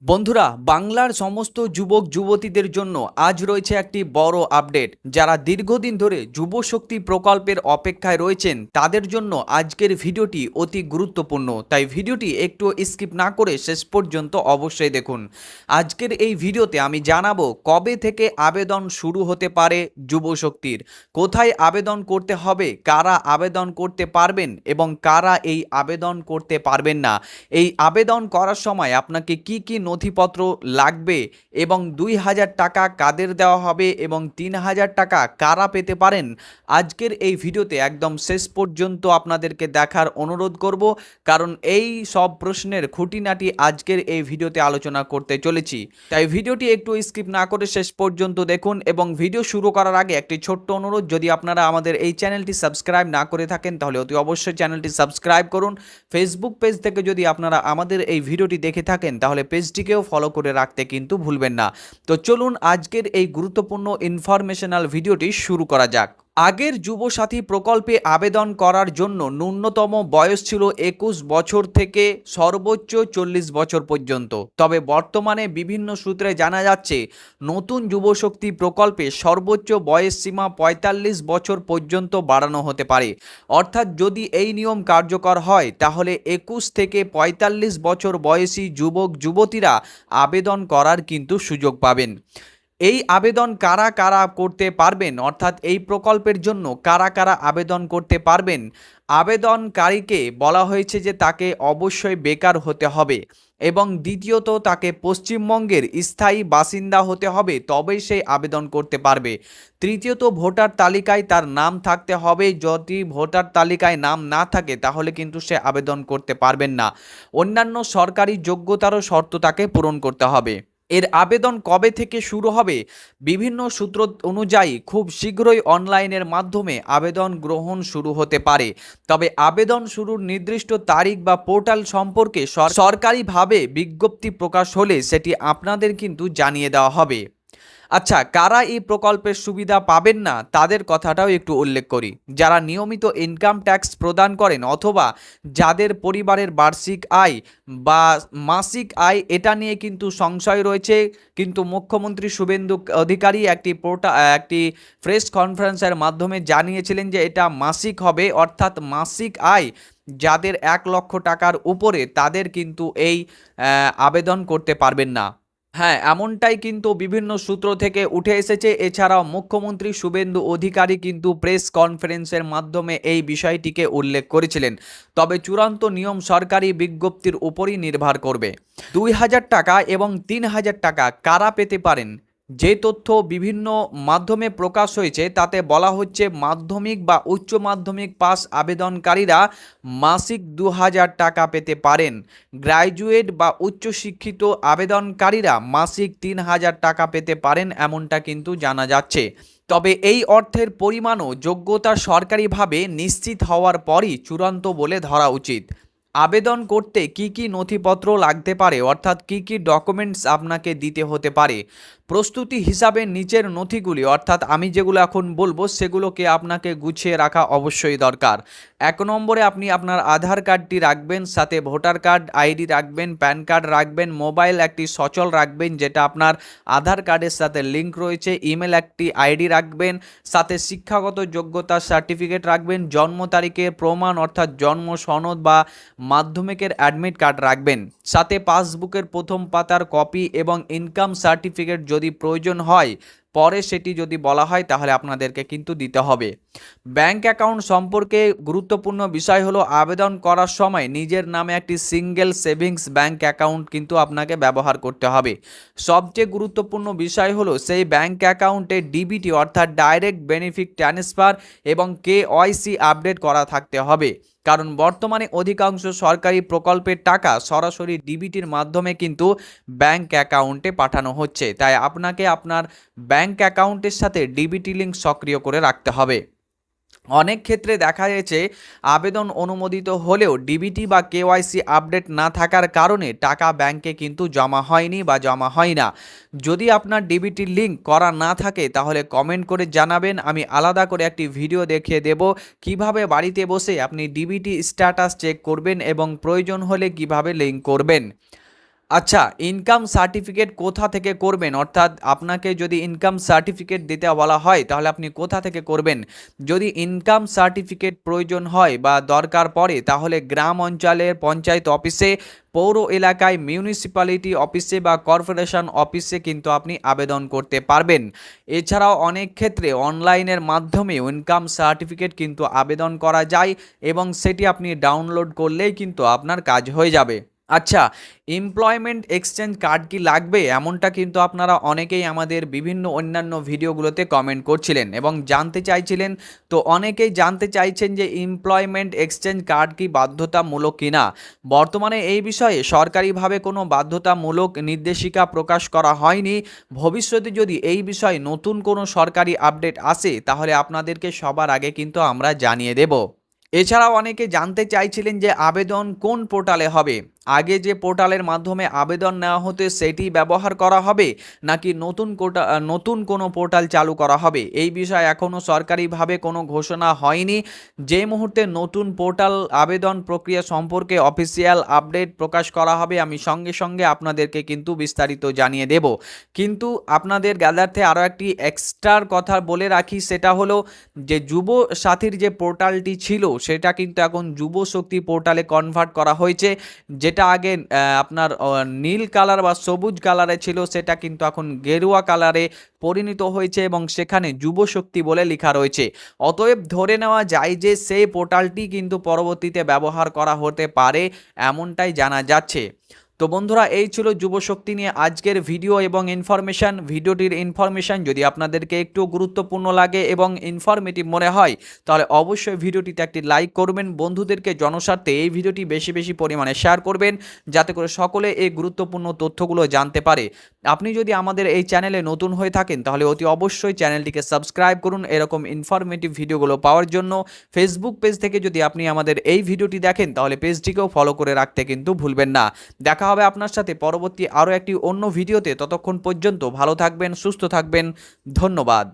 বন্ধুরা, বাংলার সমস্ত যুবক যুবতীদের জন্য আজ রয়েছে একটি বড় আপডেট। যারা দীর্ঘদিন ধরে যুবশক্তি প্রকল্পের অপেক্ষায় রয়েছেন তাদের জন্য আজকের ভিডিওটি অতি গুরুত্বপূর্ণ, তাই ভিডিওটি একটু স্কিপ না করে শেষ পর্যন্ত অবশ্যই দেখুন। আজকের এই ভিডিওতে আমি জানাবো কবে থেকে আবেদন শুরু হতে পারে যুবশক্তির, কোথায় আবেদন করতে হবে, কারা আবেদন করতে পারবেন এবং কারা এই আবেদন করতে পারবেন না, এই আবেদন করার সময় আপনাকে কি কি নথিপত্র লাগবে এবং ২,০০০ টাকা কাদের দেওয়া হবে এবং ৩,০০০ টাকা কারা পেতে পারেন। আজকের এই ভিডিওতে একদম শেষ পর্যন্ত আপনাদেরকে দেখার অনুরোধ করব, কারণ এই সব প্রশ্নের খুঁটিনাটি আজকের এই ভিডিওতে আলোচনা করতে চলেছি। তাই ভিডিওটি একটু স্কিপ না করে শেষ পর্যন্ত দেখুন। এবং ভিডিও শুরু করার আগে একটি ছোট্ট অনুরোধ, যদি আপনারা আমাদের এই চ্যানেলটি সাবস্ক্রাইব না করে থাকেন তাহলে অতি অবশ্যই চ্যানেলটি সাবস্ক্রাইব করুন। ফেসবুক পেজ থেকে যদি আপনারা আমাদের এই ভিডিওটি দেখে থাকেন তাহলে পেজটিকেও ফলো করে রাখতে কিন্তু ভুলবেন না। তো চলুন আজকের এই গুরুত্বপূর্ণ ইনফরমেশনাল ভিডিওটি শুরু করা যাক। আগের যুবসাথী প্রকল্পে আবেদন করার জন্য ন্যূনতম বয়স ছিল ২১ বছর থেকে সর্বোচ্চ ৪০ বছর পর্যন্ত। তবে বর্তমানে বিভিন্ন সূত্রে জানা যাচ্ছে নতুন যুবশক্তি প্রকল্পে সর্বোচ্চ বয়স সীমা ৪৫ বছর পর্যন্ত বাড়ানো হতে পারে। অর্থাৎ যদি এই নিয়ম কার্যকর হয় তাহলে ২১ থেকে ৪৫ বছর বয়সী যুবক যুবতীরা আবেদন করার কিন্তু সুযোগ পাবেন। এই আবেদন কারা কারা করতে পারবেন, অর্থাৎ এই প্রকল্পের জন্য কারা কারা আবেদন করতে পারবেন। আবেদনকারীকে বলা হয়েছে যে তাকে অবশ্যই বেকার হতে হবে এবং দ্বিতীয়ত তাকে পশ্চিমবঙ্গের স্থায়ী বাসিন্দা হতে হবে, তবেই সে আবেদন করতে পারবে। তৃতীয়ত ভোটার তালিকায় তার নাম থাকতে হবে, যদি ভোটার তালিকায় নাম না থাকে তাহলে কিন্তু সে আবেদন করতে পারবেন না। অন্যান্য সরকারি যোগ্যতারও শর্ত তাকে পূরণ করতে হবে। এর আবেদন কবে থেকে শুরু হবে? বিভিন্ন সূত্র অনুযায়ী খুব শীঘ্রই অনলাইনের মাধ্যমে আবেদন গ্রহণ শুরু হতে পারে। তবে আবেদন শুরুর নির্দিষ্ট তারিখ বা পোর্টাল সম্পর্কে সরকারিভাবে বিজ্ঞপ্তি প্রকাশ হলে সেটি আপনাদের কিন্তু জানিয়ে দেওয়া হবে। আচ্ছা, কারা এই প্রকল্পের সুবিধা পাবেন না তাদের কথাটাও একটু উল্লেখ করি। যারা নিয়মিত ইনকাম ট্যাক্স প্রদান করেন অথবা যাদের পরিবারের বার্ষিক আয় বা মাসিক আয় এটা নিয়ে কিন্তু সংশয় রয়েছে, কিন্তু মুখ্যমন্ত্রী শুভেন্দু অধিকারী একটি প্রেস কনফারেন্সের মাধ্যমে জানিয়েছিলেন যে এটা মাসিক হবে, অর্থাৎ মাসিক আয় যাদের ১,০০,০০০ টাকার উপরে তাদের কিন্তু এই আবেদন করতে পারবেন না। হ্যাঁ, এমনটাই কিন্তু বিভিন্ন সূত্র থেকে উঠে এসেছে। এছাড়াও মুখ্যমন্ত্রী শুভেন্দু অধিকারী কিন্তু প্রেস কনফারেন্সের মাধ্যমে এই বিষয়টিকে উল্লেখ করেছিলেন। তবে চূড়ান্ত নিয়ম সরকারি বিজ্ঞপ্তির উপরই নির্ভর করবে। ২,০০০ টাকা এবং ৩,০০০ টাকা কারা পেতে পারেন? যে তথ্য বিভিন্ন মাধ্যমে প্রকাশ হয়েছে তাতে বলা হচ্ছে মাধ্যমিক বা উচ্চ মাধ্যমিক পাস আবেদনকারীরা মাসিক ২,০০০ টাকা পেতে পারেন। গ্র্যাজুয়েট বা উচ্চশিক্ষিত আবেদনকারীরা মাসিক ৩,০০০ টাকা পেতে পারেন, এমনটা কিন্তু জানা যাচ্ছে। তবে এই অর্থের পরিমাণও যোগ্যতা সরকারিভাবে নিশ্চিত হওয়ার পরই চূড়ান্ত বলে ধরা উচিত। আবেদন করতে কি কি নথিপত্র লাগতে পারে, অর্থাৎ কি কি ডকুমেন্টস আপনাকে দিতে হতে পারে। প্রস্তুতি হিসাবে নিচের নথিগুলি, অর্থাৎ আমি যেগুলো এখন বলবো সেগুলোকে আপনাকে গুছিয়ে রাখা অবশ্যই দরকার। ১ নম্বরে আপনি আপনার আধার কার্ডটি রাখবেন, সাথে ভোটার কার্ড আইডি রাখবেন, প্যান কার্ড রাখবেন, মোবাইল একটি সচল রাখবেন যেটা আপনার আধার কার্ডের সাথে লিঙ্ক রয়েছে, ইমেল একটি আইডি রাখবেন, সাথে শিক্ষাগত যোগ্যতার সার্টিফিকেট রাখবেন, জন্ম তারিখের প্রমাণ অর্থাৎ জন্ম সনদ বা মাধ্যমিকের অ্যাডমিট কার্ড রাখবেন, সাথে পাসবুকের প্রথম পাতার কপি এবং ইনকাম সার্টিফিকেট যদি প্রয়োজন হয় পরে সেটি যদি বলা হয় তাহলে আপনাদেরকে কিন্তু দিতে হবে। ব্যাংক অ্যাকাউন্ট সম্পর্কে গুরুত্বপূর্ণ বিষয় হলো আবেদন করার সময় নিজের নামে একটি সিঙ্গেল সেভিংস ব্যাংক অ্যাকাউন্ট কিন্তু আপনাকে ব্যবহার করতে হবে। সবচেয়ে গুরুত্বপূর্ণ বিষয় হলো সেই ব্যাংক অ্যাকাউন্টে ডিবিটি অর্থাৎ ডাইরেক্ট বেনিফিট ট্রান্সফার এবং কেওয়াইসি আপডেট করা থাকতে হবে, কারণ বর্তমানে অধিকাংশ সরকারি প্রকল্পের টাকা সরাসরি ডিবিটির মাধ্যমে কিন্তু ব্যাংক অ্যাকাউন্টে পাঠানো হচ্ছে, তাই আপনাকে আপনার ব্যাংক অ্যাকাউন্টের সাথে ডিবিটি লিঙ্ক সক্রিয় করে রাখতে হবে। অনেক ক্ষেত্রে দেখা গেছে আবেদন অনুমোদিত হলেও ডিবিটি বা কেওয়াইসি আপডেট না থাকার কারণে টাকা ব্যাংকে কিন্তু জমা হয়নি বা জমা হয় না। যদি আপনার ডিবিটি লিঙ্ক করা না থাকে তাহলে কমেন্ট করে জানাবেন, আমি আলাদা করে একটি ভিডিও দেখিয়ে দেব কিভাবে বাড়িতে বসে আপনি ডিবিটি স্ট্যাটাস চেক করবেন এবং প্রয়োজন হলে কিভাবে লিঙ্ক করবেন। আচ্ছা, ইনকাম সার্টিফিকেট কোথা থেকে করবেন? অর্থাৎ আপনাকে যদি ইনকাম সার্টিফিকেট দিতে বলা হয় তাহলে আপনি কোথা থেকে করবেন? যদি ইনকাম সার্টিফিকেট প্রয়োজন হয় বা দরকার পড়ে তাহলে গ্রাম অঞ্চলের পঞ্চায়েত অফিসে, পৌর এলাকায় মিউনিসিপ্যালিটি অফিসে বা কর্পোরেশন অফিসে কিন্তু আপনি আবেদন করতে পারবেন। এছাড়াও অনেক ক্ষেত্রে অনলাইনের মাধ্যমেও ইনকাম সার্টিফিকেট কিন্তু আবেদন করা যায় এবং সেটি আপনি ডাউনলোড করলেই কিন্তু আপনার কাজ হয়ে যাবে। আচ্ছা, এমপ্লয়মেন্ট এক্সচেঞ্জ কার্ড কি লাগবে? এমনটা কিন্তু আপনারা অনেকেই আমাদের বিভিন্ন অন্যান্য ভিডিওগুলোতে কমেন্ট করছিলেন এবং জানতে চাইছিলেন। তো অনেকেই জানতে চাইছেন যে এমপ্লয়মেন্ট এক্সচেঞ্জ কার্ড কি বাধ্যতামূলক কিনা। বর্তমানে এই বিষয়ে সরকারিভাবে কোনো বাধ্যতামূলক নির্দেশিকা প্রকাশ করা হয়নি। ভবিষ্যতে যদি এই বিষয়ে নতুন কোনো সরকারি আপডেট আসে তাহলে আপনাদেরকে সবার আগে কিন্তু আমরা জানিয়ে দেব। এছাড়াও অনেকে জানতে চাইছিলেন যে আবেদন কোন পোর্টালে হবে। আগে যে পোর্টালের মাধ্যমে আবেদন নেওয়া হতো সেটি ব্যবহার করা হবে নাকি নতুন কোনো পোর্টাল চালু করা হবে, এই বিষয়ে এখনও সরকারিভাবে কোনো ঘোষণা হয়নি। যে মুহূর্তে নতুন পোর্টাল আবেদন প্রক্রিয়া সম্পর্কে অফিসিয়াল আপডেট প্রকাশ করা হবে আমি সঙ্গে সঙ্গে আপনাদেরকে কিন্তু বিস্তারিত জানিয়ে দেব। কিন্তু আপনাদের জ্ঞাতার্থে আরও একটি এক্সট্রার কথা বলে রাখি, সেটা হলো যে যুব সাথীর যে পোর্টালটি ছিল সেটা কিন্তু এখন যুব শক্তি পোর্টালে কনভার্ট করা হয়েছে। যেটা আগে আপনার নীল কালার বা সবুজ কালারে ছিল সেটা কিন্তু এখন গেরুয়া কালারে পরিণত হয়েছে এবং সেখানে যুব শক্তি বলে লেখা রয়েছে। অতএব ধরে নেওয়া যায় যে সেই পোর্টালটি কিন্তু পরবর্তীতে ব্যবহার করা হতে পারে, এমনটাই জানা যাচ্ছে। তো বন্ধুরা, এই ছিল যুবশক্তি নিয়ে আজকের ভিডিও এবং ইনফরমেশান। ভিডিওটির ইনফরমেশান যদি আপনাদেরকে একটু গুরুত্বপূর্ণ লাগে এবং ইনফরমেটিভ মনে হয় তাহলে অবশ্যই ভিডিওটিতে একটি লাইক করবেন। বন্ধুদেরকে জনস্বার্থে এই ভিডিওটি বেশি বেশি পরিমাণে শেয়ার করবেন যাতে করে সকলে এই গুরুত্বপূর্ণ তথ্যগুলো জানতে পারে। আপনি যদি আমাদের এই চ্যানেলে নতুন হয়ে থাকেন তাহলে অতি অবশ্যই চ্যানেলটিকে সাবস্ক্রাইব করুন এরকম ইনফরমেটিভ ভিডিওগুলো পাওয়ার জন্য। ফেসবুক পেজ থেকে যদি আপনি আমাদের এই ভিডিওটি দেখেন তাহলে পেজটিকেও ফলো করে রাখতে কিন্তু ভুলবেন না। দেখা হবে আপনার সাথে পরবর্তী আরও একটি অন্য ভিডিওতে। ততক্ষণ পর্যন্ত ভালো থাকবেন, সুস্থ থাকবেন। ধন্যবাদ।